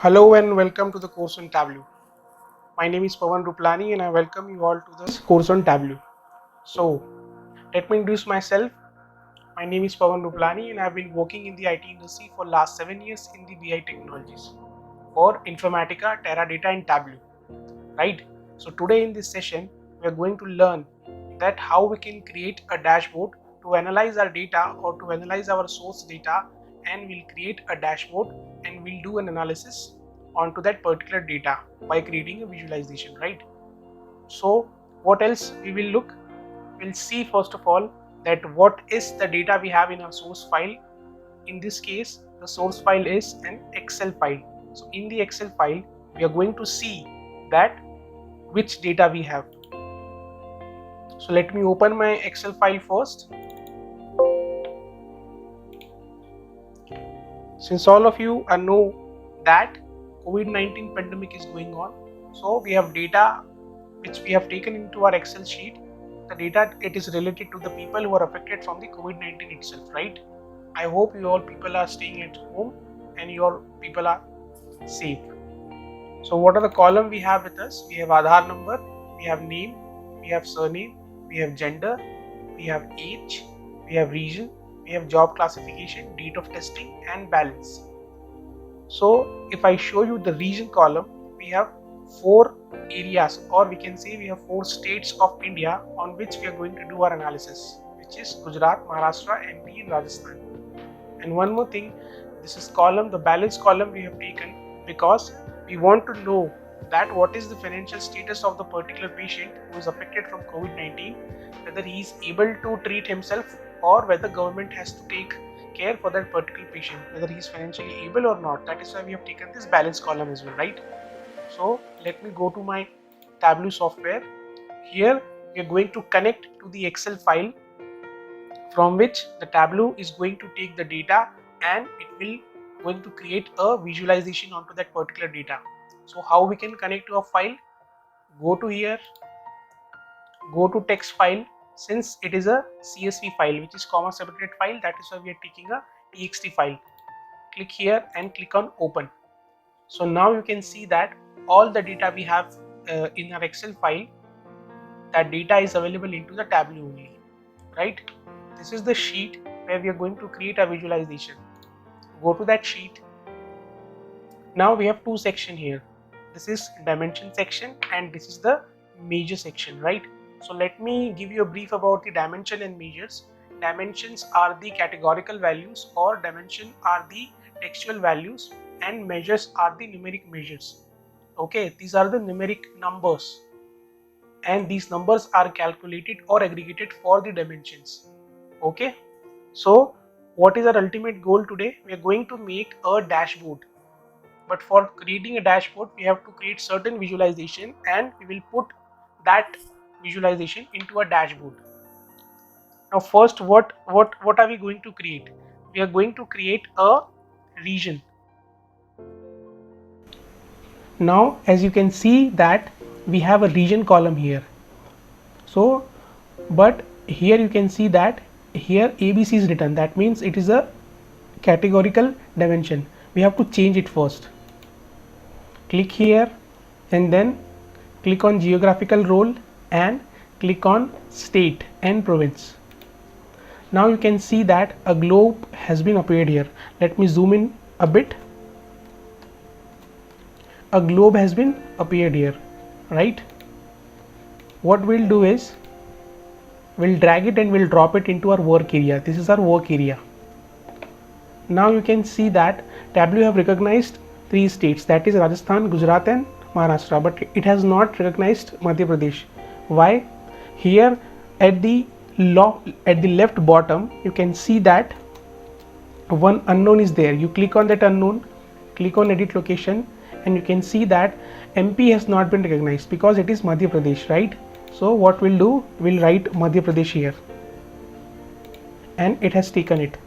Hello and welcome to the course on Tableau. My name is Pawan Ruplani and I welcome you all to this course on Tableau. So, let me introduce myself. My name is Pawan Ruplani and I have been working in the IT industry for last 7 years in the BI technologies for Informatica, Teradata and Tableau. Right? So, today in this session, we are going to learn that how we can create a dashboard to analyze our data or to analyze our source data, and we'll create a dashboard and we'll do an analysis onto that particular data by creating a visualization, right? So what else we will look? We'll see first of all that what is the data we have in our source file. In this case, the source file is an Excel file. So in the Excel file, we are going to see that which data we have. So let me open my Excel file first. Since all of you know that COVID-19 pandemic is going on, so we have data which we have taken into our Excel sheet. The data, it is related to the people who are affected from the COVID-19 itself, right? I hope you all people are staying at home and your people are safe. So what are the column we have with us? We have Aadhaar number, we have name, we have surname, we have gender, we have age, we have region, we have job classification, date of testing and balance. So if I show you the region column, we have 4 areas, or we can say we have 4 states of India on which we are going to do our analysis, which is Gujarat, Maharashtra, MP and Rajasthan. And one more thing, this is column, the balance column we have taken because we want to know that what is the financial status of the particular patient who is affected from COVID-19, whether he is able to treat himself or whether government has to take care for that particular patient, whether he is financially able or not. That is why we have taken this balance column as well, right? So let me go to my Tableau software. Here we are going to connect to the Excel file from which the Tableau is going to take the data and it will going to create a visualization onto that particular data. So how we can connect to a file? Go to here, go to text file. Since it is a CSV file, which is comma separated file, that is why we are taking a txt file. Click here and click on open. So now you can see that all the data we have in our Excel file, that data is available into the Tableau only, right? This is the sheet where we are going to create a visualization. Go to that sheet. Now we have 2 sections here. This is dimension section and this is the measure section, right? So let me give you a brief about the dimension and measures. Dimensions are the categorical values, or dimension are the textual values, and measures are the numeric measures. Okay, these are the numeric numbers, and these numbers are calculated or aggregated for the dimensions. Okay, so what is our ultimate goal today? We are going to make a dashboard, but for creating a dashboard we have to create certain visualization and we will put that visualization into a dashboard. Now first, what are we going to create? We are going to create a region. Now as you can see that we have a region column here. So but here you can see that here ABC is written, that means it is a categorical dimension. We have to change it first. Click here and then click on geographical role and click on state and province. Now you can see that a globe has been appeared here. Let me zoom in a bit. A globe has been appeared here, right? What we'll do is we'll drag it and we'll drop it into our work area. This is our work area. Now you can see that Tableau have recognized 3 states, that is Rajasthan, Gujarat and Maharashtra, but it has not recognized Madhya Pradesh. Why? Here at the left bottom you can see that one unknown is there. You click on that unknown, click on edit location, and you can see that MP has not been recognized because it is Madhya Pradesh, right? So what we'll do, we'll write Madhya Pradesh here and it has taken it.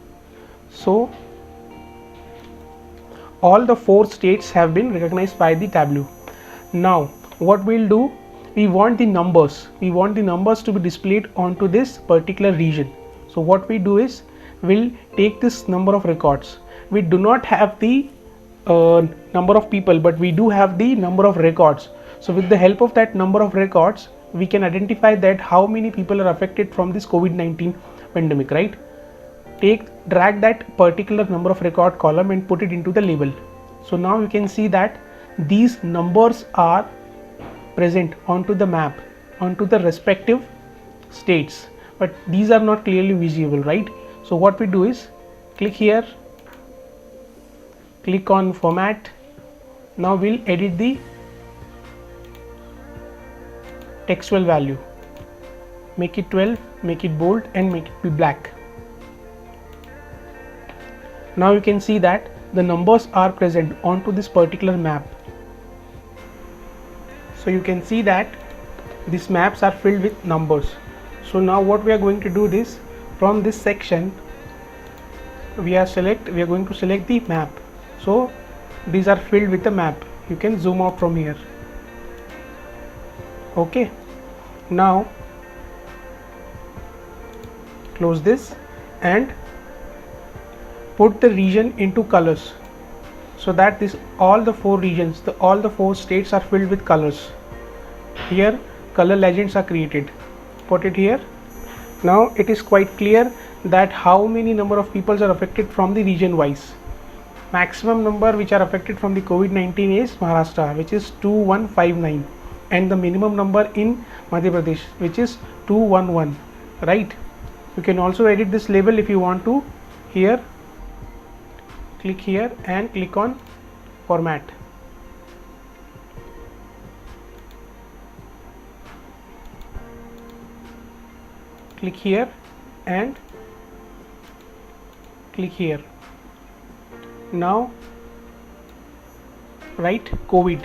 So all the 4 states have been recognized by the Tableau. Now what we'll do, we want the numbers to be displayed onto this particular region. So what we do is we'll take this number of records. We do not have the number of people, but we do have the number of records. So with the help of that number of records, we can identify that how many people are affected from this COVID-19 pandemic, right? Drag that particular number of record column and put it into the label. So now you can see that these numbers are present onto the map, onto the respective states, but these are not clearly visible, right? So what we do is click here, click on format. Now we'll edit the textual value, make it 12, make it bold, and make it be black. Now you can see that the numbers are present onto this particular map. So you can see that these maps are filled with numbers. So now what we are going to do is, from this section we are going to select the map. So these are filled with the map. You can zoom out from here. Okay, now close this and put the region into colors, so that this all the four regions, all the four states are filled with colors. Here color legends are created. Put it here. Now it is quite clear that how many number of people are affected from the region wise. Maximum number which are affected from the COVID-19 is Maharashtra, which is 2159, and the minimum number in Madhya Pradesh, which is 211, right? You can also edit this label if you want to. Here, click here and click on format. Click here and click here. Now write COVID.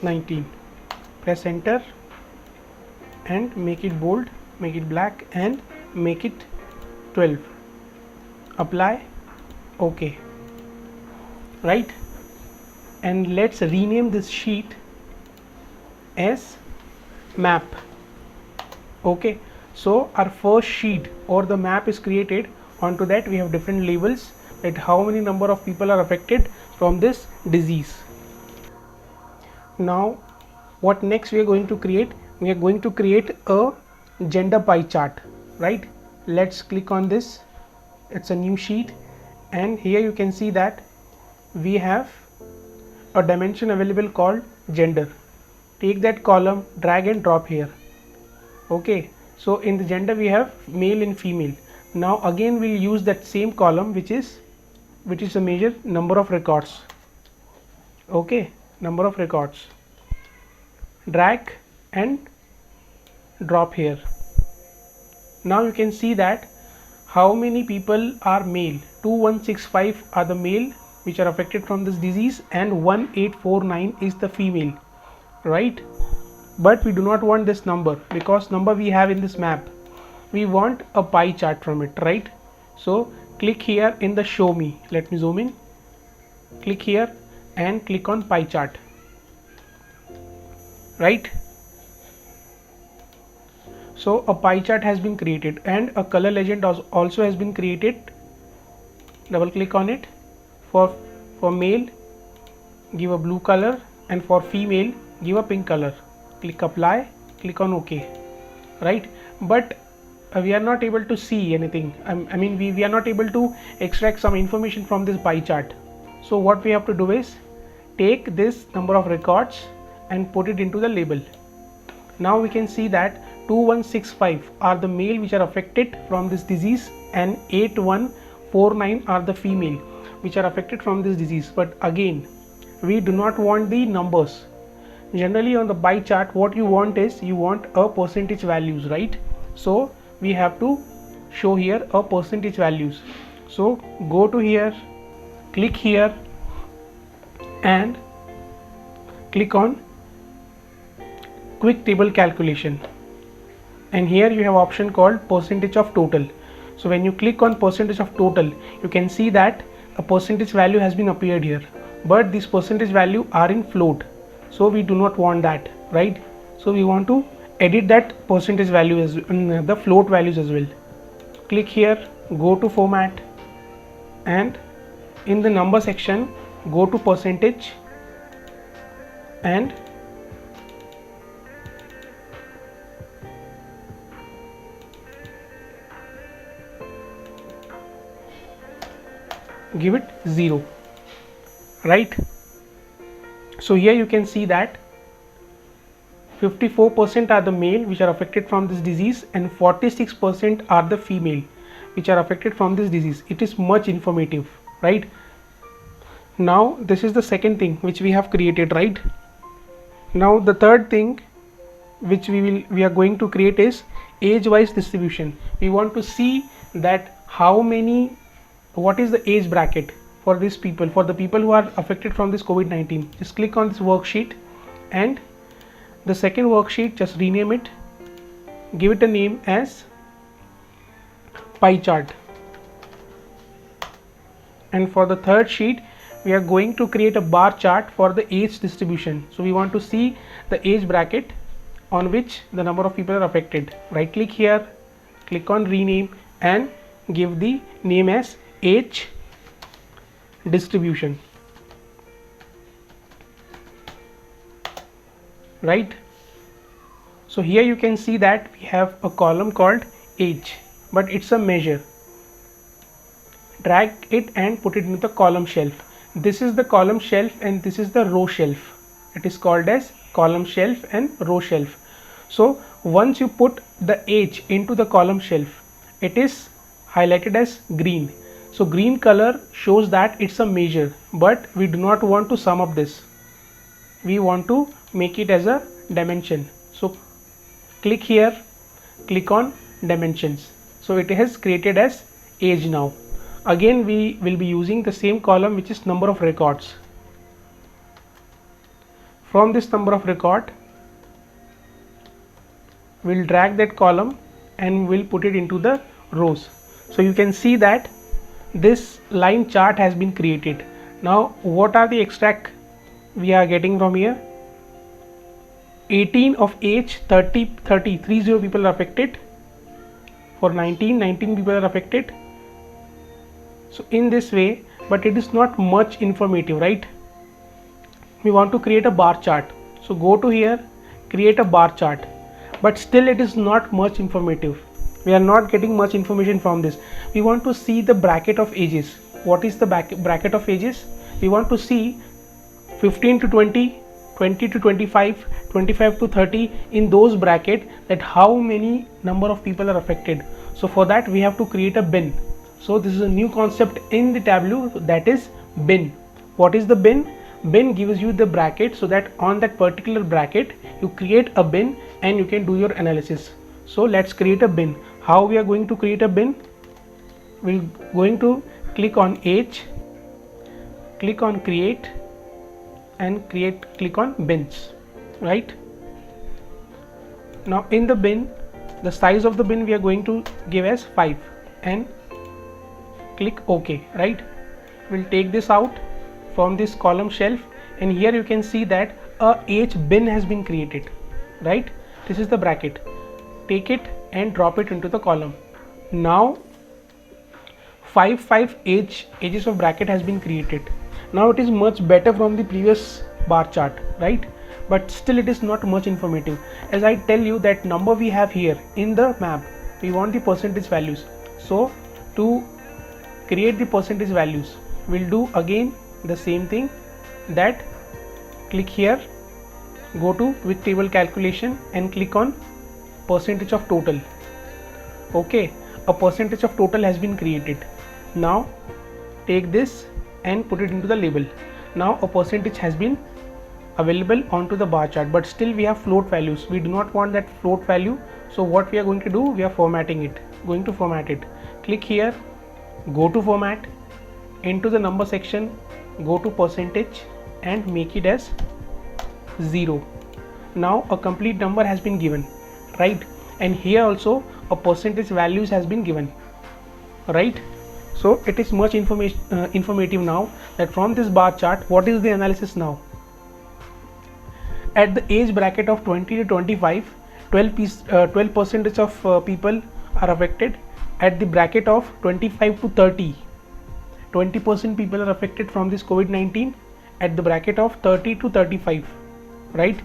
-19. Press enter and make it bold, make it black, and make it 12. Apply. OK. Right. And let's rename this sheet as map. Okay, so our first sheet or the map is created. Onto that we have different labels, that how many number of people are affected from this disease. Now what next we are going to create? We are going to create a gender pie chart, right? Let's click on this. It's a new sheet, and here you can see that we have a dimension available called gender. Take that column, drag and drop here. Okay, so in the gender we have male and female. Now again we'll use that same column, which is a measure number of records. Okay, number of records. Drag and drop here. Now you can see that how many people are male. 2165 are the male which are affected from this disease, and 1849 is the female, right? But we do not want this number, because number we have in this map. We want a pie chart from it, right? So click here in the show me. Let me zoom in. Click here and click on pie chart, right? So a pie chart has been created, and a color legend also has been created. Double click on it. For male, give a blue color, and for female, give a pink color. Click apply, click on OK, right? But we are not able to see anything. I mean we are not able to extract some information from this pie chart. So what we have to do is take this number of records and put it into the label. Now we can see that 2165 are the male which are affected from this disease, and 8149 are the female which are affected from this disease. But again, we do not want the numbers. Generally on the pie chart, what you want is, you want a percentage values, right? So we have to show here a percentage values. So go to here, click here and click on quick table calculation, and here you have option called percentage of total. So when you click on percentage of total, you can see that a percentage value has been appeared here, but this percentage value are in float, so we do not want that, right? So we want to edit that percentage value as the float values as well. Click here, go to format, and in the number section go to percentage and give it 0, right? So here you can see that 54% are the male which are affected from this disease and 46% are the female which are affected from this disease. It is much informative, right? Now this is the second thing which we have created, right? Now the third thing which we are going to create is age wise distribution. We want to see that what is the age bracket for these people, for the people who are affected from this COVID-19. Just click on this worksheet, and the second worksheet, just rename it, give it a name as pie chart. And for the third sheet, we are going to create a bar chart for the age distribution. So we want to see the age bracket on which the number of people are affected. Right click here, click on rename, and give the name as age distribution, right? So here you can see that we have a column called age, but it's a measure. Drag it and put it into the column shelf. This is the column shelf and this is the row shelf. It is called as column shelf and row shelf. So once you put the age into the column shelf, it is highlighted as green. So green color shows that it's a measure, but we do not want to sum up this. We want to make it as a dimension. So click here, click on dimensions. So it has created as age now. Again we will be using the same column which is number of records. From this number of record, we'll drag that column and we'll put it into the rows. So you can see that this line chart has been created. Now what are the extract we are getting from here? 18 of age, 30 people are affected. For 19 people are affected. So in this way, but it is not much informative, right? We want to create a bar chart. So go to here, create a bar chart, but still it is not much informative. We are not getting much information from this. We want to see the bracket of ages. What is the bracket of ages? We want to see 15 to 20, 20 to 25, 25 to 30, in those bracket, that how many number of people are affected. So for that we have to create a bin. So this is a new concept in the Tableau, that is bin. What is the bin? Bin gives you the bracket, so that on that particular bracket you create a bin and you can do your analysis. So let's create a bin. How we are going to create a bin? We're going to click on age, click on create, and click on bins, right? Now in the bin, the size of the bin we are going to give as 5 and click OK, right? We'll take this out from this column shelf, and here you can see that a age bin has been created, right? This is the bracket. Take it and drop it into the column. Now 5 ages of bracket has been created. Now it is much better from the previous bar chart, right? But still it is not much informative. As I tell you, that number we have here in the map, we want the percentage values. So to create the percentage values, we'll do again the same thing, that click here, go to with table calculation and click on percentage of total. Okay, a percentage of total has been created. Now take this and put it into the label. Now a percentage has been available onto the bar chart, but still we have float values. We do not want that float value. So what we are going to do, we are formatting it. Going to format it. Click here, go to format, into the number section, go to percentage and make it as 0. Now a complete number has been given, right? And here also a percentage values has been given, right? So it is much informative now, that from this bar chart, what is the analysis now? At the age bracket of 20 to 25, 12 percentage of people are affected. At the bracket of 25 to 30, 20% people are affected from this COVID-19. At the bracket of 30 to 35, right,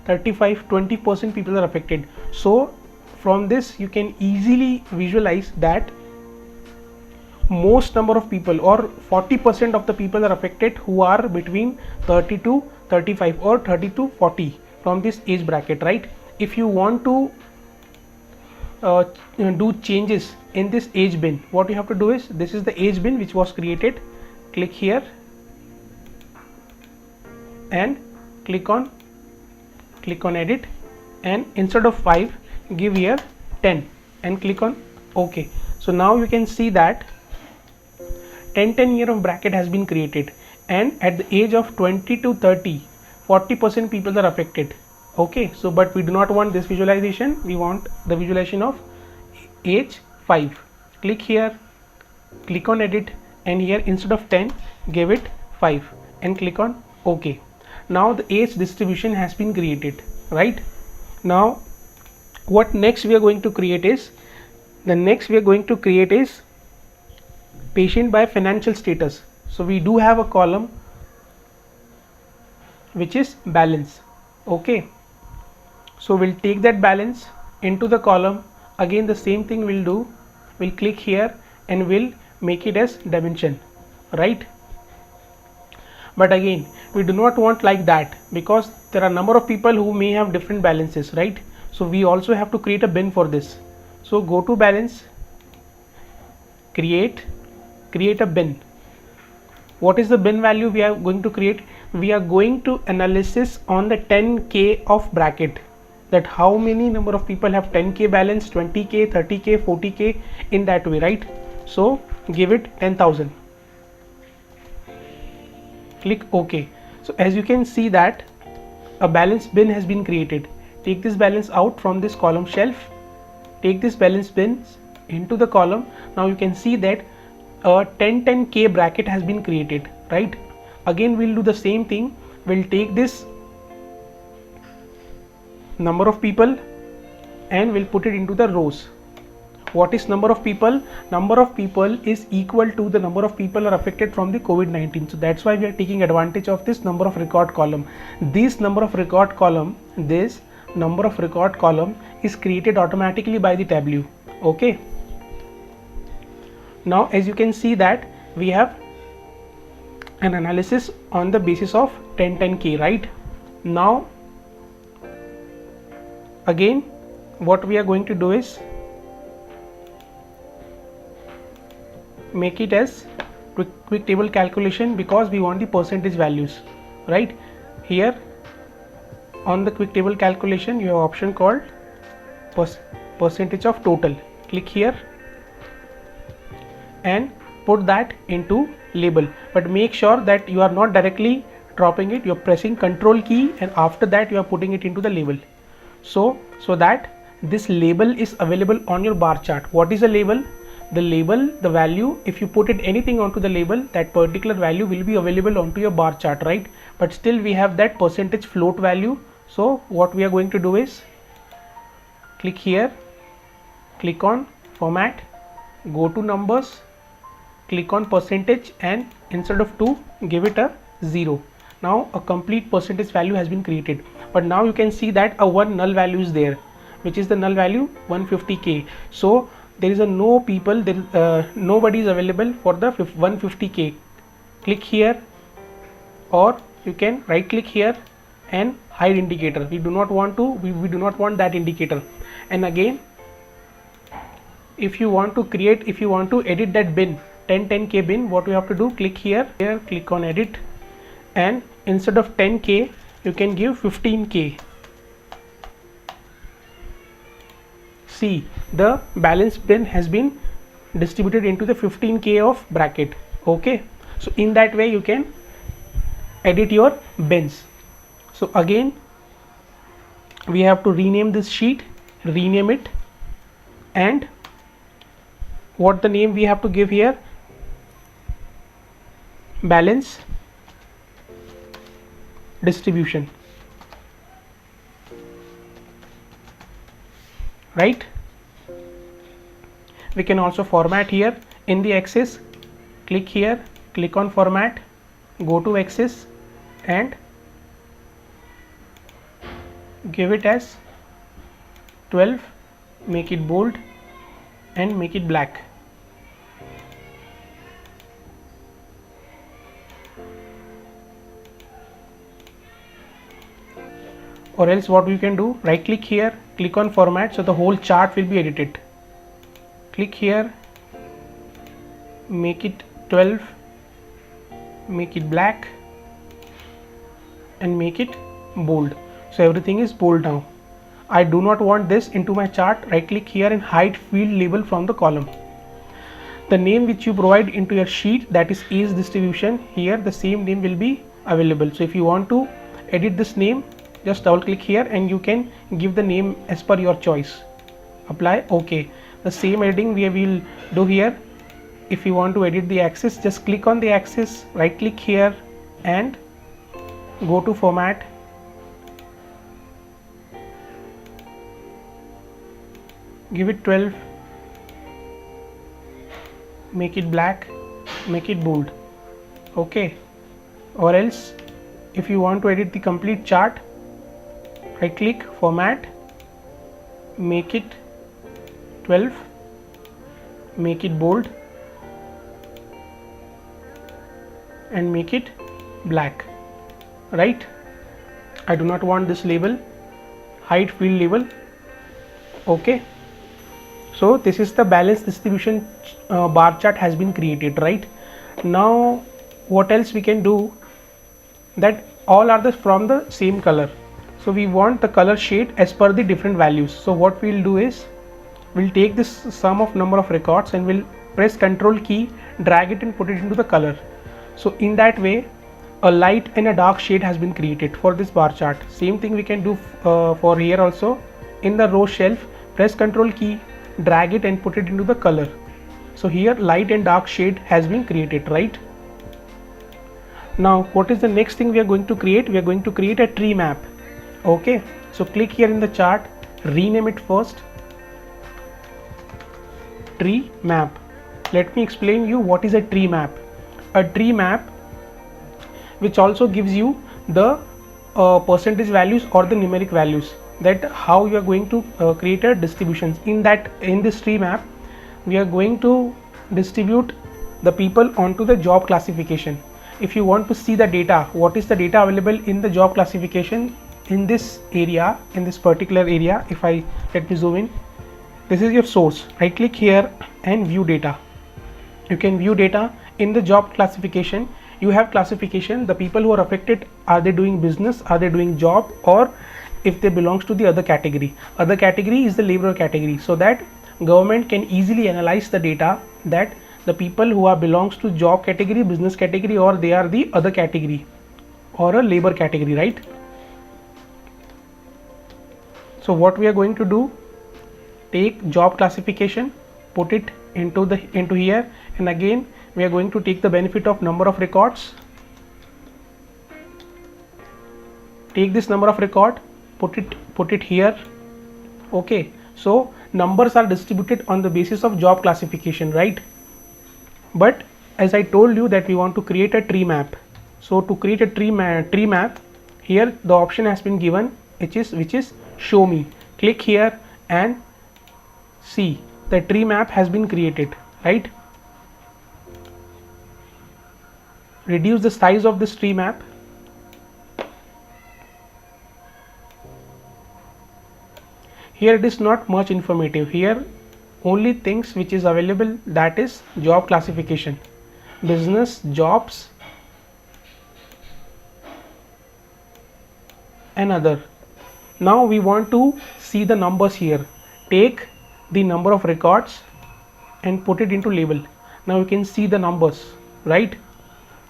35 20% people are affected. So from this you can easily visualize that most number of people, or 40% of the people are affected who are between 30 to 35 or 30 to 40 from this age bracket, right? If you want to do changes in this age bin, what you have to do is, this is the age bin which was created. Click here and click on edit, and instead of 5 give here 10 and click on OK. So now you can see that 10 year of bracket has been created, and at the age of 20 to 30, 40% people are affected. Okay, so but we do not want this visualization, we want the visualization of age 5. Click here, click on edit, and here instead of 10 give it 5 and click on OK. Now the age distribution has been created, right? Now what next we are going to create is, patient by financial status. So we do have a column which is balance. Okay, so we'll take that balance into the column. Again the same thing we'll do, we'll click here and we'll make it as dimension, right? But again we do not want like that, because there are a number of people who may have different balances, right? So we also have to create a bin for this. So go to balance, create a bin. What is the bin value we are going to create? We are going to analysis on the 10k of bracket, that how many number of people have 10k balance, 20k, 30k, 40k, in that way, right? So give it 10,000, click OK. So as you can see that a balance bin has been created. Take this balance out from this column shelf, take this balance bins into the column. Now you can see that a 10k bracket has been created, right? Again we'll do the same thing, we'll take this number of people and we'll put it into the rows. What is number of people? Number of people is equal to the number of people are affected from the COVID-19. So that's why we are taking advantage of this number of record column. This number of record column is created automatically by the Tableau. Okay, now as you can see that we have an analysis on the basis of 10k, right? Now again what we are going to do is make it as quick table calculation, because we want the percentage values, right? Here on the quick table calculation you have option called percentage of total. Click here and put that into label, but make sure that you are not directly dropping it, you're pressing Control key and after that you are putting it into the label, so that this label is available on your bar chart. What is a label? The label, the value, if you put it anything onto the label, that particular value will be available onto your bar chart, right? But still we have that percentage float value. So what we are going to do is click here, click on format, go to numbers, click on percentage, and instead of 2 give it a 0. Now a complete percentage value has been created, but now you can see that a one null value is there, which is the null value 150k. So there is a no people, nobody is available for the 150k. Click here, or you can right click here and hide indicator. We do not want to, we do not want that indicator. And again if you want to edit that bin, 10k bin, what you have to do, click here, click on edit, and instead of 10k you can give 15k. See, the balance bin has been distributed into the 15k of bracket. Okay, so in that way you can edit your bins. So again we have to rename this sheet, rename it, and what the name we have to give here, balance distribution. right? We can also format here in the axis. Click here, click on format, go to axis and give it as 12, make it bold and make it black. Or else what you can do, right click here, click on format, so the whole chart will be edited. Click here, make it 12, make it black and make it bold. So everything is bold now. I do not want this into my chart. Right click here and hide field label from the column. The name which you provide into your sheet, that is ease distribution, here the same name will be available. So if you want to edit this name, just double click here and you can give the name as per your choice. Apply, OK. The same editing we will do here. If you want to edit the axis, just click on the axis, right click here and go to format, give it 12, make it black, make it bold. Okay. Or else if you want to edit the complete chart, right click, format, make it 12, make it bold and make it black, right? I do not want this label, hide field label. Okay, so this is the balance distribution bar chart has been created, right? Now what else we can do, that all are from the same color, so we want the color shade as per the different values. So what we'll do is, we'll take this sum of number of records and we'll press Ctrl key, drag it and put it into the color. So in that way a light and a dark shade has been created for this bar chart. Same thing we can do for here also. In the row shelf, press Ctrl key, drag it and put it into the color. So here light and dark shade has been created, right? Now what is the next thing we are going to create? We are going to create a tree map. Okay, so click here in the chart, rename it first, tree map. Let me explain you what is a tree map. A tree map which also gives you the percentage values or the numeric values, that how you are going to create a distributions. In this tree map we are going to distribute the people onto the job classification. If you want to see the data, what is the data available in the job classification in this area, in this particular area, if I let me zoom in, this is your source. Right click here and view data. You can view data in the job classification. You have classification, the people who are affected, are they doing business, are they doing job, or if they belongs to the other category. Other category is the laborer category, so that government can easily analyze the data that the people who are belongs to job category, business category, or they are the other category or a labor category, right? So what we are going to do, take job classification, put it into here, and again we are going to take the benefit of number of records. Take this number of record, put it here. Okay, so numbers are distributed on the basis of job classification, right? But as I told you that we want to create a tree map. So to create a tree map, here the option has been given, which is show me. Click here and see the tree map has been created, right? Reduce the size of this tree map. Here it is not much informative. Here only things which is available, that is job classification, business, jobs and other. Now we want to see the numbers here. Take the number of records and put it into label. Now you can see the numbers, right?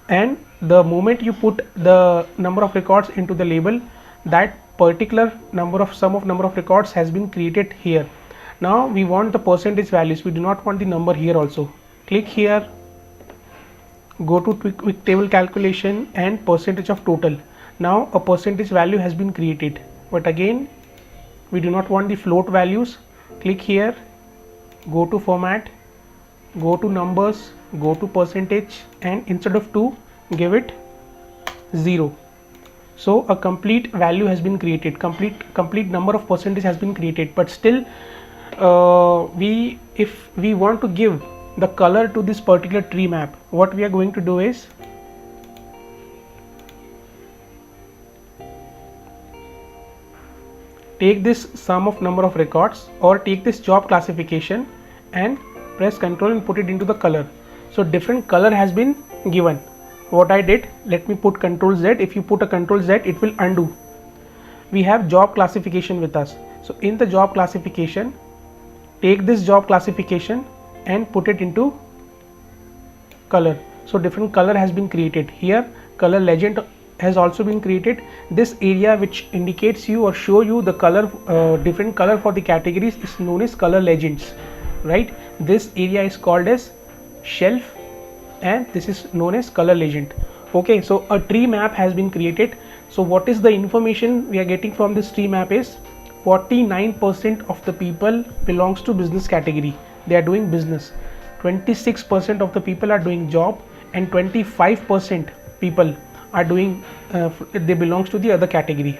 And the moment you put the number of records into the label, that particular number of records has been created here. Now we want the percentage values, we do not want the number here also. Click here, go to quick table calculation and percentage of total. Now a percentage value has been created, but again we do not want the float values, click here, go to format, go to numbers, go to percentage, and instead of 2 give it 0. So a complete value has been created, complete number of percentage has been created. But still if we want to give the color to this particular tree map, what we are going to do is take this sum of number of records, or take this job classification and press Ctrl and put it into the color. So different color has been given. What I did, let me put Ctrl Z. If you put a Ctrl Z, it will undo. We have job classification with us. So in the job classification, take this job classification and put it into color. So different color has been created. Here color legend has also been created. This area which indicates you or show you the color, different color for the categories, is known as color legends, right? This area is called as shelf and this is known as color legend. Okay, so a tree map has been created. So what is the information we are getting from this tree map is 49% of the people belongs to business category. They are doing business. 26% of the people are doing job, and 25% people are doing they belongs to the other category.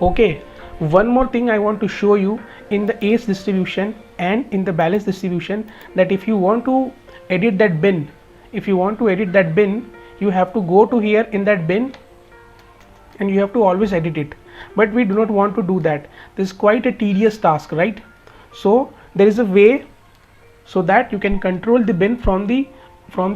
Okay, one more thing I want to show you in the age distribution and in the balance distribution, that if you want to edit that bin, you have to go to here in that bin and you have to always edit it. But we do not want to do that. This is quite a tedious task, right? So there is a way so that you can control the bin from the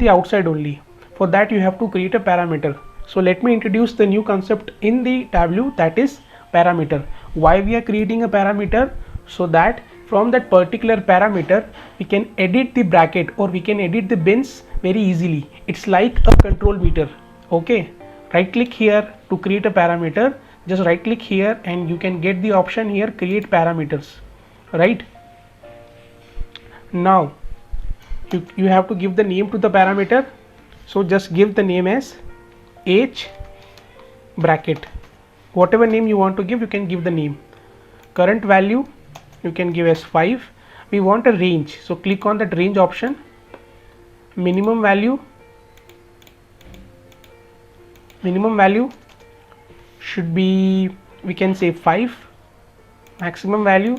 outside only. For that you have to create a parameter. So let me introduce the new concept in the Tableau, that is parameter. Why we are creating a parameter? So that from that particular parameter we can edit the bracket or we can edit the bins very easily. It's like a control meter. Okay, right click here to create a parameter. Just right click here and you can get the option here, create parameters, right? Now you have to give the name to the parameter. So just give the name as age bracket. Whatever name you want to give, you can give the name. Current value you can give as 5. We want a range, so click on that range option. Minimum value should be, we can say 5. Maximum value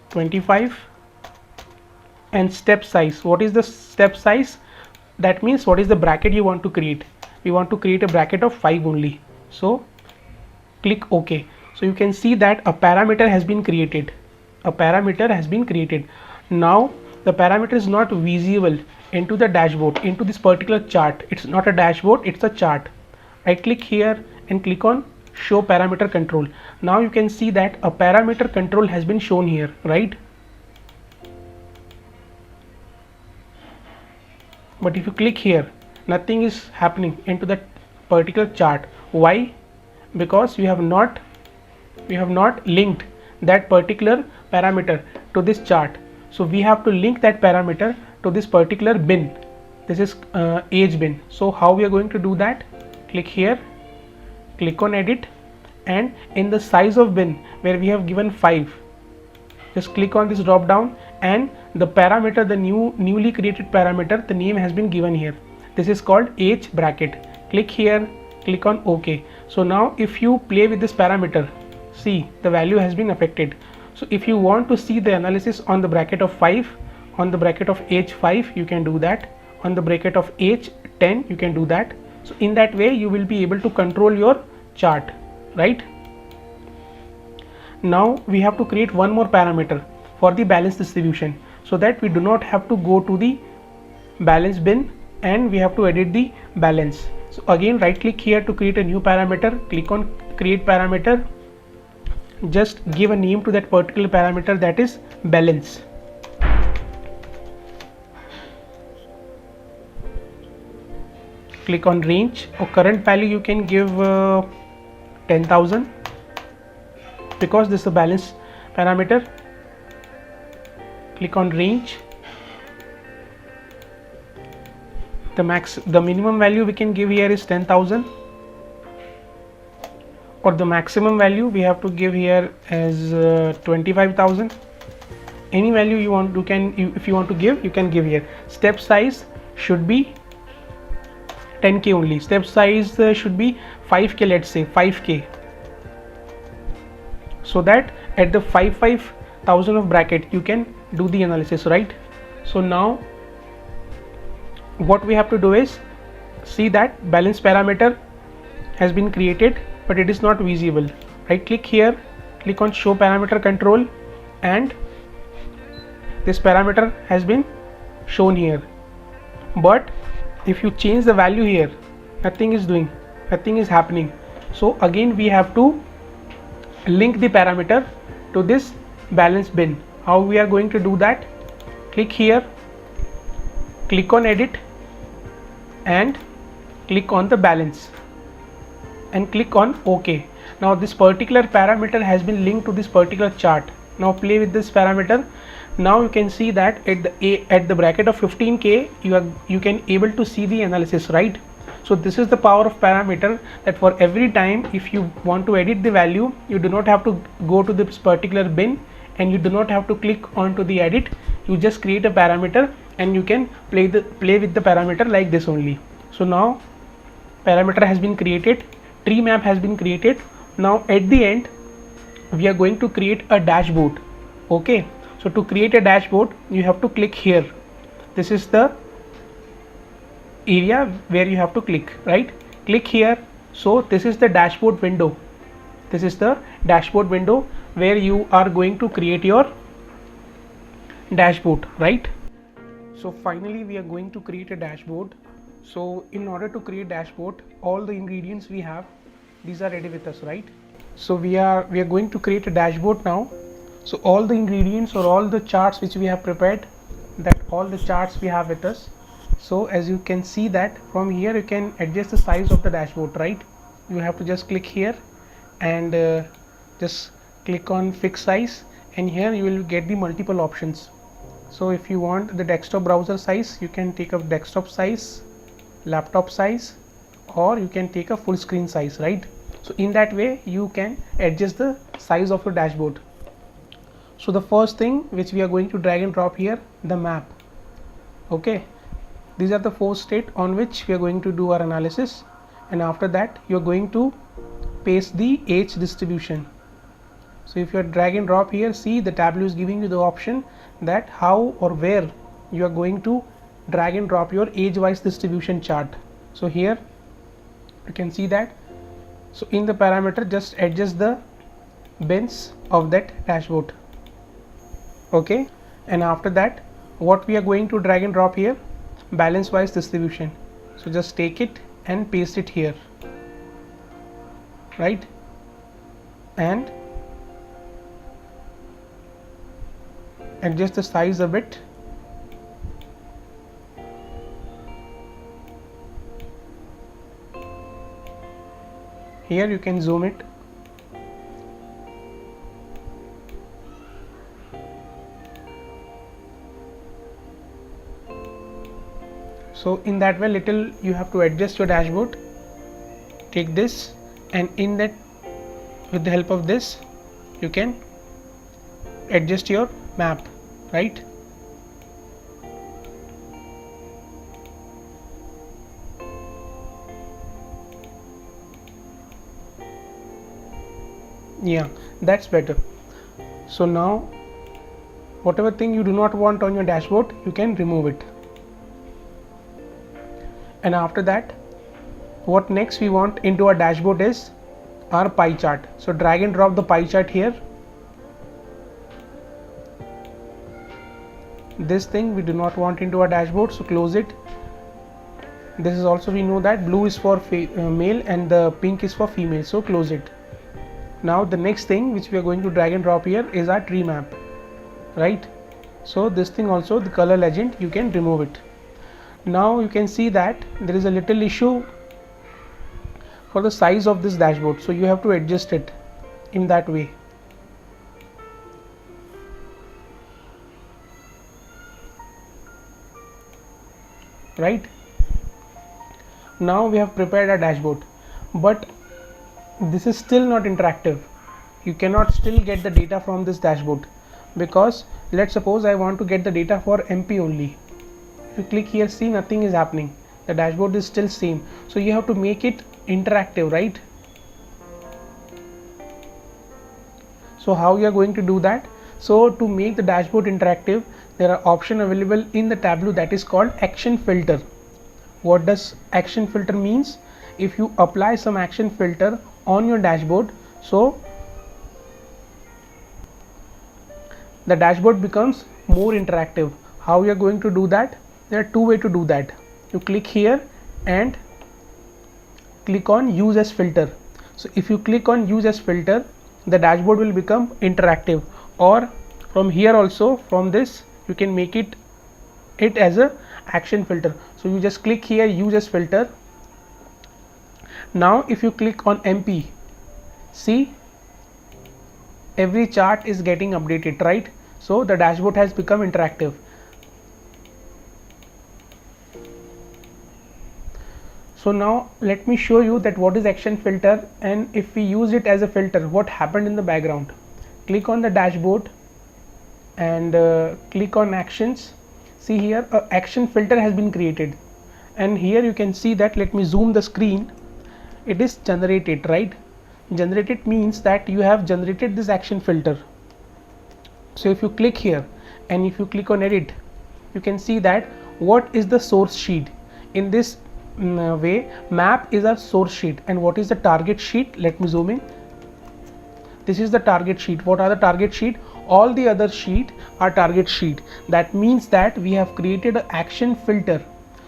25. And step size, what is the step size? That means what is the bracket you want to create. We want to create a bracket of 5 only. So click OK. So you can see that a parameter has been created. Now the parameter is not visible into the dashboard, into this particular chart. It's not a dashboard, it's a chart. Right click here and click on show parameter control. Now you can see that a parameter control has been shown here, right? But if you click here, nothing is happening into that particular chart. Why? Because we have not linked that particular parameter to this chart. So we have to link that parameter to this particular bin. This is age bin. So how we are going to do that? Click here, click on edit, and in the size of bin where we have given 5, just click on this drop down, and the parameter, the newly created parameter, the name has been given here. This is called age bracket. Click here, click on OK. So now if you play with this parameter, see the value has been affected. So if you want to see the analysis on the bracket of 5, on the bracket of age 5, you can do that. On the bracket of age 10, you can do that. So in that way you will be able to control your chart, right? Now we have to create one more parameter for the balance distribution, so that we do not have to go to the balance bin and we have to edit the balance. So again, right click here to create a new parameter, click on create parameter, just give a name to that particular parameter, that is balance. Click on range, or current value you can give 10,000 because this is a balance parameter. Click on range. The minimum value we can give here is 10,000, or the maximum value we have to give here as 25,000. any value you want, if you want to give, you can give here. Step size should be 10k only. Step size should be 5k, let's say 5k, so that at the 5,000 of bracket you can do the analysis, right? So now what we have to do is see that balance parameter has been created, but it is not visible. Right click here, click on show parameter control, and this parameter has been shown here. But if you change the value here, nothing is happening. So again we have to link the parameter to this balance bin. How we are going to do that? Click here, click on edit, and click on the balance, and click on OK. Now this particular parameter has been linked to this particular chart. Now play with this parameter. Now you can see that at the bracket of 15k you can able to see the analysis, right? So this is the power of parameter, that for every time if you want to edit the value, you do not have to go to this particular bin, and you do not have to click onto the edit. You just create a parameter and you can play with the parameter like this only. So now parameter has been created, tree map has been created. Now at the end we are going to create a dashboard. Okay, so to create a dashboard you have to click here. This is the area where you have to click, right? Click here. So this is the dashboard window. This is the dashboard window where you are going to create your dashboard, right? So finally we are going to create a dashboard. So in order to create dashboard, all the ingredients we have, these are ready with us, right? So we are going to create a dashboard now. So all the ingredients or all the charts which we have prepared, that all the charts we have with us. So as you can see that from here you can adjust the size of the dashboard, right? You have to just click here and just click on fix size, and here you will get the multiple options. So if you want the desktop browser size, you can take a desktop size, laptop size, or you can take a full screen size, right? So in that way you can adjust the size of your dashboard. So the first thing which we are going to drag and drop here, the map. Okay, these are the 4 states on which we are going to do our analysis, and after that you are going to paste the age distribution. So if you are drag and drop here, see the Tableau is giving you the option that how or where you are going to drag and drop your age wise distribution chart. So here you can see that. So in the parameter, just adjust the bins of that dashboard. Okay, and after that what we are going to drag and drop here, balance wise distribution. So just take it and paste it here, right? And adjust the size a bit. Here you can zoom it. So in that way little you have to adjust your dashboard. Take this, and in that, with the help of this, you can adjust your map, right? Yeah, that's better. So now whatever thing you do not want on your dashboard, you can remove it. And after that, what next we want into our dashboard is our pie chart. So drag and drop the pie chart here. This thing we do not want into our dashboard, so close it. This is also, we know that blue is for male and the pink is for female, so close it. Now the next thing which we are going to drag and drop here is our tree map, right? So this thing also, the color legend, you can remove it. Now you can see that there is a little issue for the size of this dashboard, so you have to adjust it in that way. Right, now we have prepared a dashboard, but this is still not interactive. You cannot still get the data from this dashboard. because let's suppose I want to get the data for MP only. If you click here, see, nothing is happening, the dashboard is still same. So you have to make it interactive, right? So how you are going to do that? So to make the dashboard interactive, there are options available in the Tableau that is called action filter. What does action filter means? If you apply some action filter on your dashboard, so the dashboard becomes more interactive. How you are going to do that? There are two ways to do that. You click here and click on use as filter. So if you click on use as filter, the dashboard will become interactive, or from here also, from this you can make it as a action filter. So you just click here use as filter. Now if you click on MP, see, every chart is getting updated, right? So the dashboard has become interactive. So now let me show you that what is action filter, and if we use it as a filter, what happened in the background. Click on the dashboard and click on actions. See here, a action filter has been created, and here you can see that, let me zoom the screen, it is generated, right? Generated means that you have generated this action filter. So if you click here and if you click on edit, you can see that what is the source sheet. In this way, map is a source sheet, and what is the target sheet? Let me zoom in. This is the target sheet. What are the target sheet? All the other sheet are target sheet. That means that we have created an action filter.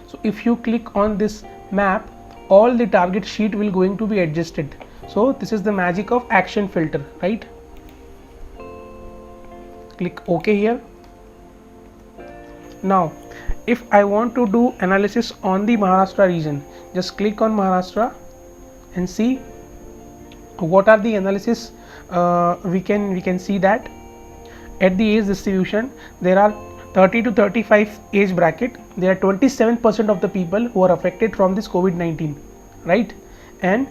So if you click on this map, all the target sheet will going to be adjusted. So this is the magic of action filter, right? Click OK here. Now if I want to do analysis on the Maharashtra region, just click on Maharashtra and see what are the analysis. We can see that at the age distribution, there are 30 to 35 age bracket, there are 27% of the people who are affected from this COVID-19, right? And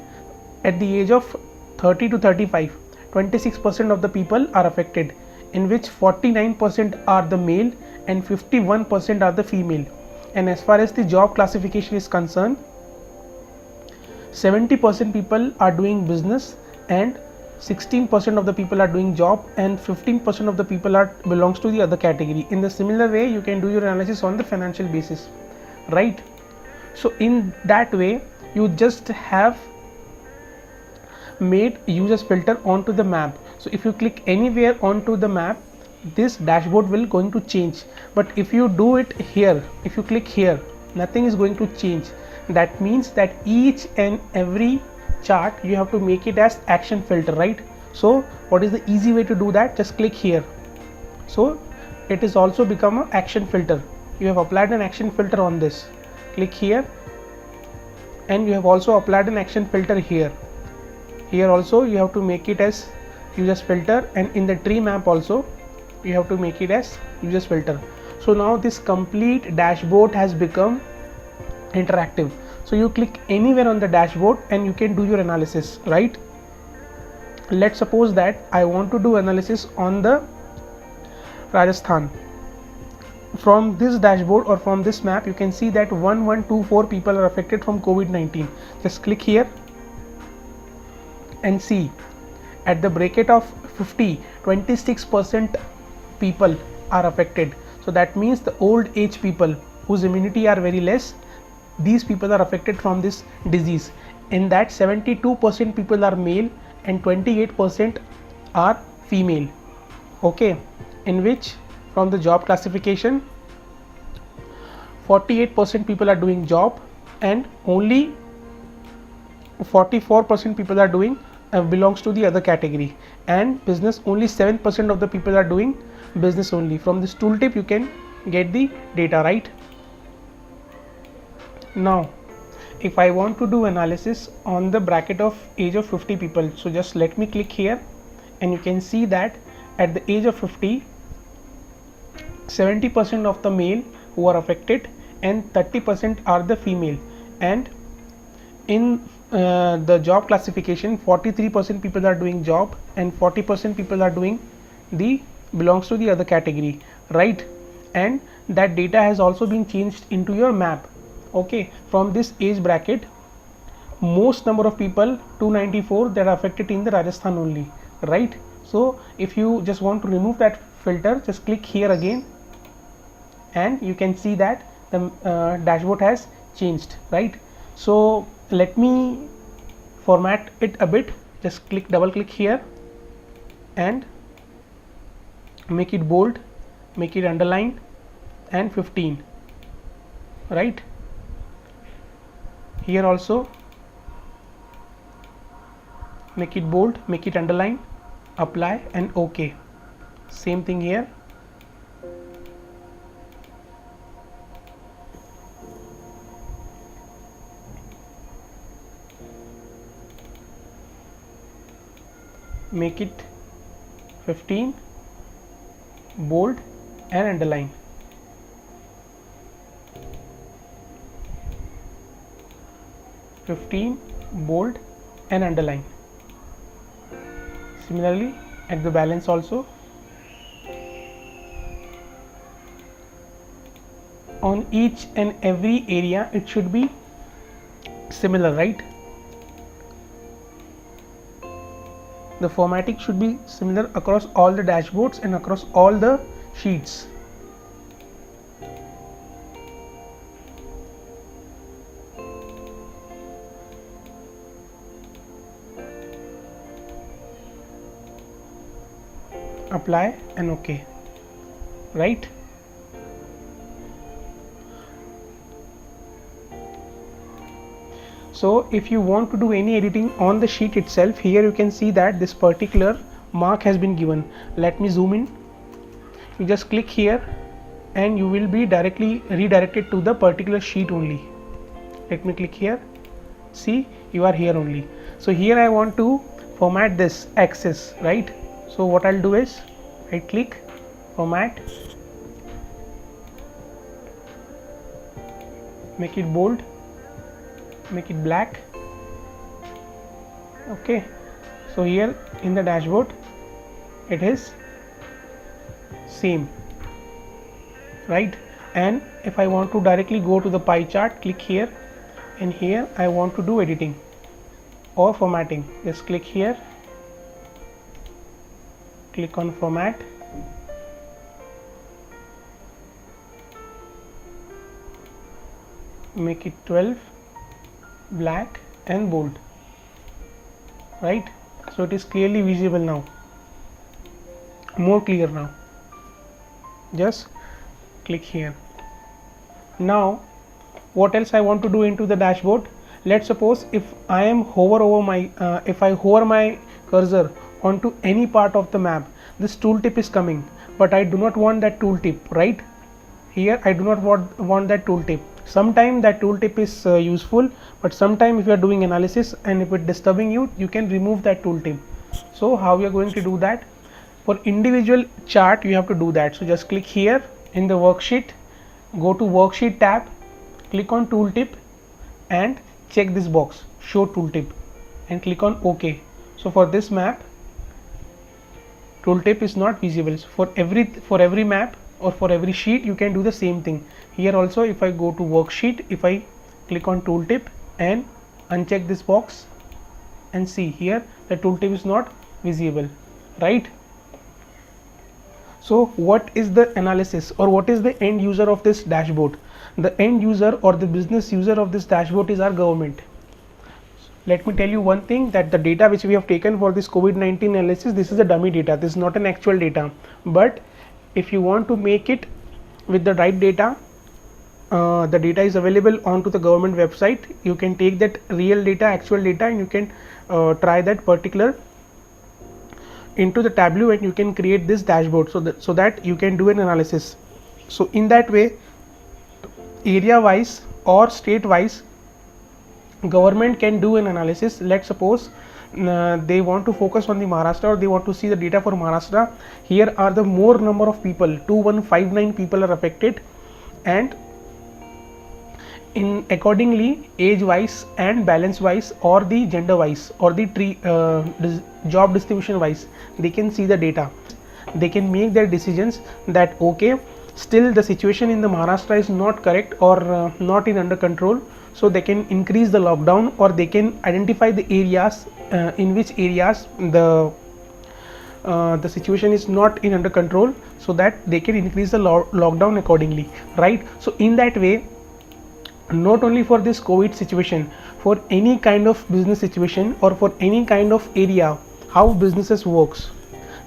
at the age of 30 to 35, 26% of the people are affected, in which 49% are the male and 51% are the female. And as far as the job classification is concerned, 70% people are doing business, and 16% of the people are doing job, and 15% of the people are belongs to the other category. In the similar way, you can do your analysis on the financial basis, right? So in that way, you just have made users filter onto the map. So if you click anywhere onto the map, this dashboard will going to change. But if you do it here, if you click here, nothing is going to change. That means that each and every chart you have to make it as action filter, right? So what is the easy way to do that? Just click here. So it is also become an action filter. You have applied an action filter on this. Click here, and you have also applied an action filter here. Here also you have to make it as users filter, and in the tree map also you have to make it as users filter. So now this complete dashboard has become interactive. So you click anywhere on the dashboard and you can do your analysis, right? Let's suppose that I want to do analysis on the Rajasthan. From this dashboard or from this map, you can see that 1124 people are affected from COVID-19. Just click here and see, at the bracket of 50, 26% people are affected. So that means the old age people whose immunity are very less, these people are affected from this disease. In that 72% people are male and 28% are female, okay? In which from the job classification, 48% people are doing job, and only 44% people are doing belongs to the other category, and business, only 7% of the people are doing business only. From this tooltip you can get the data, right? Now if I want to do analysis on the bracket of age of 50 people, so just let me click here, and you can see that at the age of 50, 70% of the male who are affected and 30% are the female. And in the job classification, 43% people are doing job and 40% people are doing the belongs to the other category, right? And that data has also been changed into your map. Okay, from this age bracket, most number of people 294 that are affected in the Rajasthan only, right? So if you just want to remove that filter, just click here again and you can see that the dashboard has changed, right? So let me format it a bit. Just double click here and make it bold, make it underlined and 15, right? Here also make it bold, make it underline, apply and OK. Same thing here. Make it 15, bold and underline. Bold and underline. Similarly at the balance also, on each and every area it should be similar, right? The formatting should be similar across all the dashboards and across all the sheets. Apply and OK, right? So if you want to do any editing on the sheet itself, here you can see that this particular mark has been given. Let me zoom in. You just click here and you will be directly redirected to the particular sheet only. Let me click here. See, you are here only. So here I want to format this axis, right? So what I'll do is right click, format, make it bold, make it black. Okay, so here in the dashboard it is same, right? And if I want to directly go to the pie chart, click here, and here I want to do editing or formatting. Just click here, click on format, make it 12, black and bold, right? So it is clearly visible now, more clear now. Just click here. Now what else I want to do into the dashboard? Let's suppose if I am hover over my if I hover my cursor onto any part of the map, this tooltip is coming, but I do not want that tooltip, right? Here I do not want that tooltip. Sometime that tooltip is useful, but sometime if you are doing analysis and if it disturbing you, you can remove that tooltip. So how we are going to do that? For individual chart you have to do that. So just click here in the worksheet, go to worksheet tab, click on tooltip and check this box, show tooltip, and click on OK. So for this map, tooltip is not visible. So for every map or for every sheet you can do the same thing. Here also if I go to worksheet, if I click on tooltip and uncheck this box, and see here the tooltip is not visible, right? So what is the analysis, or what is the end user of this dashboard? The end user or the business user of this dashboard is our government. Let me tell you one thing, that the data which we have taken for this COVID-19 analysis, this is a dummy data, this is not an actual data. But if you want to make it with the right data, the data is available onto the government website. You can take that real data, actual data, and you can try that particular into the Tableau, and you can create this dashboard so that you can do an analysis. So in that way, area wise or state wise, government can do an analysis. Let's suppose they want to focus on the Maharashtra, or they want to see the data for Maharashtra. Here are the more number of people, 2159 people are affected, and in accordingly age wise and balance wise or the gender wise or the job distribution wise, they can see the data. they can make their decisions that okay, still the situation in the Maharashtra is not correct or not in under control, so they can increase the lockdown, or they can identify the areas in which areas the situation is not in under control, so that they can increase the lockdown accordingly, right? So in that way, not only for this COVID situation, for any kind of business situation or for any kind of area, how businesses works,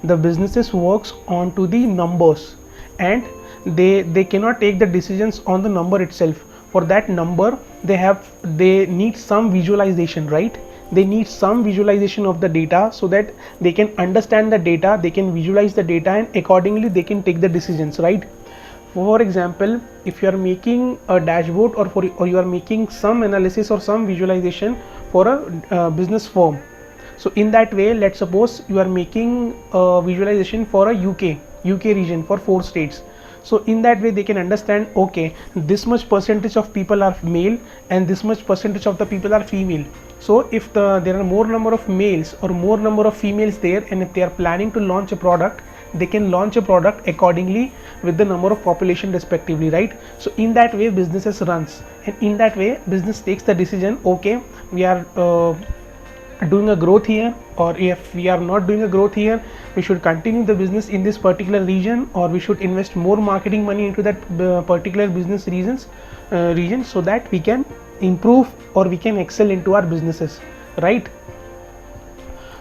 the businesses works onto the numbers, and they cannot take the decisions on the number itself. For that number, they need some visualization, right? They need some visualization of the data, so that they can understand the data, they can visualize the data, and accordingly they can take the decisions, right? For example, if you are making a dashboard, or you are making some analysis or some visualization for a business firm, so in that way, let's suppose you are making a visualization for a UK region for 4 states. So in that way they can understand, okay, this much percentage of people are male and this much percentage of the people are female. So if there are more number of males or more number of females there, and if they are planning to launch a product, they can launch a product accordingly with the number of population respectively, right? So in that way businesses runs, and in that way business takes the decision, okay, we are doing a growth here, or if we are not doing a growth here, we should continue the business in this particular region, or we should invest more marketing money into that particular business region, so that we can improve or we can excel into our businesses, right?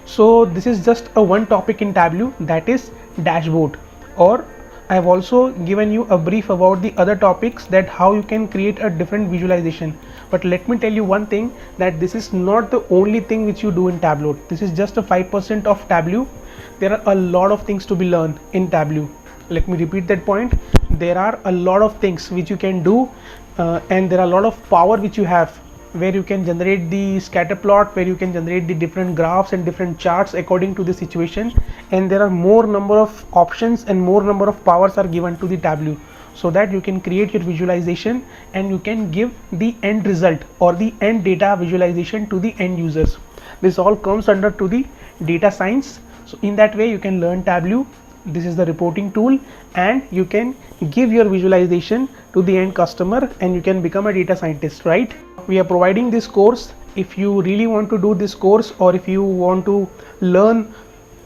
So this is just a one topic in Tableau, that is dashboard. Or I have also given you a brief about the other topics, that how you can create a different visualization. But let me tell you one thing, that this is not the only thing which you do in Tableau. This is just a 5% of Tableau. There are a lot of things to be learned in Tableau. Let me repeat that point. There are a lot of things which you can do, and there are a lot of power which you have, where you can generate the scatter plot, where you can generate the different graphs and different charts according to the situation, and there are more number of options and more number of powers are given to the Tableau, so that you can create your visualization and you can give the end result or the end data visualization to the end users. This all comes under to the data science. So in that way you can learn Tableau. This is the reporting tool, and you can give your visualization to the end customer, and you can become a data scientist, right? We are providing this course. If you really want to do this course, or if you want to learn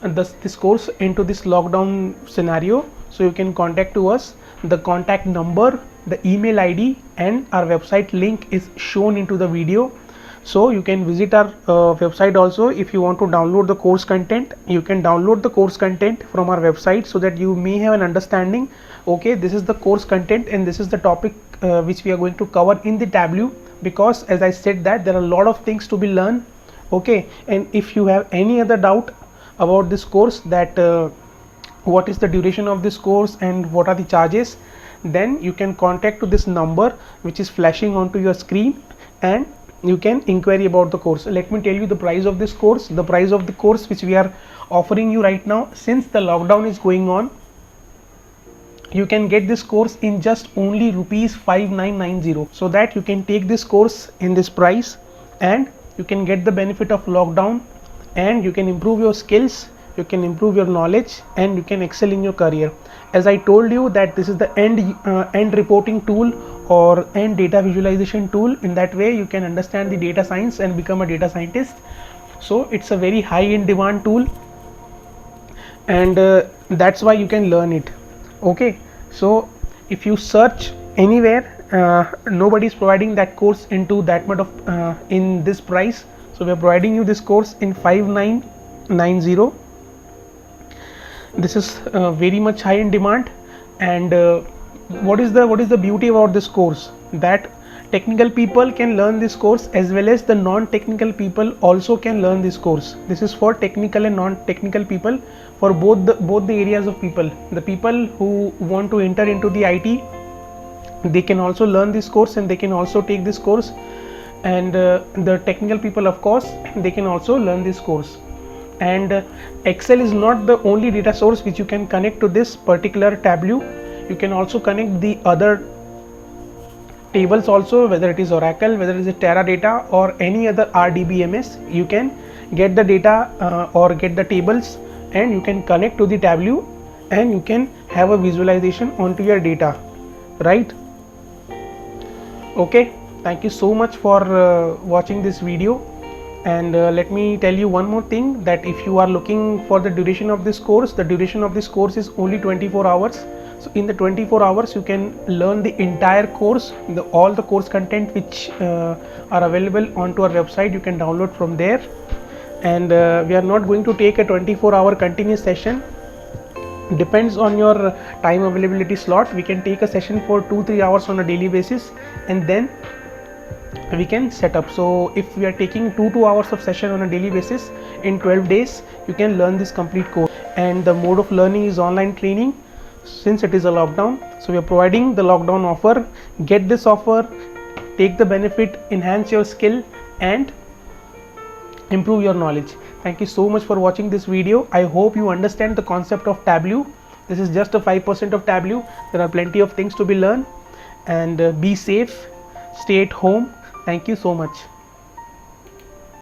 this course into this lockdown scenario, so you can contact to us. The contact number, the email ID, and our website link is shown into the video. So you can visit our website also. If you want to download the course content, you can download the course content from our website, so that you may have an understanding, okay, this is the course content and this is the topic which we are going to cover in the Tableau. Because as I said, that there are a lot of things to be learned, okay. And if you have any other doubt about this course, that what is the duration of this course and what are the charges, then you can contact to this number which is flashing onto your screen, and you can inquire about the course. Let me tell you the price of this course. The price of the course which we are offering you right now, since the lockdown is going on, you can get this course in just only rupees 5990, so that you can take this course in this price, and you can get the benefit of lockdown, and you can improve your skills, you can improve your knowledge, and you can excel in your career. As I told you, that this is the end reporting tool or end data visualization tool. In that way you can understand the data science and become a data scientist. So it's a very high in demand tool, and that's why you can learn it, okay. So if you search anywhere, nobody is providing that course into that much of in this price. So we are providing you this course in 5990. This is very much high in demand. And what is the beauty about this course, that technical people can learn this course, as well as the non-technical people also can learn this course. This is for technical and non-technical people, for both the areas of people. The people who want to enter into the IT, they can also learn this course and they can also take this course, and the technical people, of course, they can also learn this course. And Excel is not the only data source which you can connect to this particular Tableau. You can also connect the other tables also, whether it is Oracle, whether it is Teradata, or any other RDBMS. You can get the data or get the tables, and you can connect to the Tableau, and you can have a visualization onto your data, right? Okay, thank you so much for watching this video. And let me tell you one more thing, that if you are looking for the duration of this course, the duration of this course is only 24 hours. So in the 24 hours you can learn the entire course, all the course content which are available onto our website. You can download from there. And we are not going to take a 24-hour continuous session. Depends on your time availability slot. We can take a session for 2-3 hours on a daily basis, and then we can set up. So if we are taking 2 hours of session on a daily basis, in 12 days you can learn this complete course. And the mode of learning is online training, since it is a lockdown. So we are providing the lockdown offer. Get this offer, take the benefit, enhance your skill and improve your knowledge. Thank you so much for watching this video. I hope you understand the concept of Tableau. This is just a 5% of Tableau. There are plenty of things to be learned. And be safe, stay at home. Thank you so much.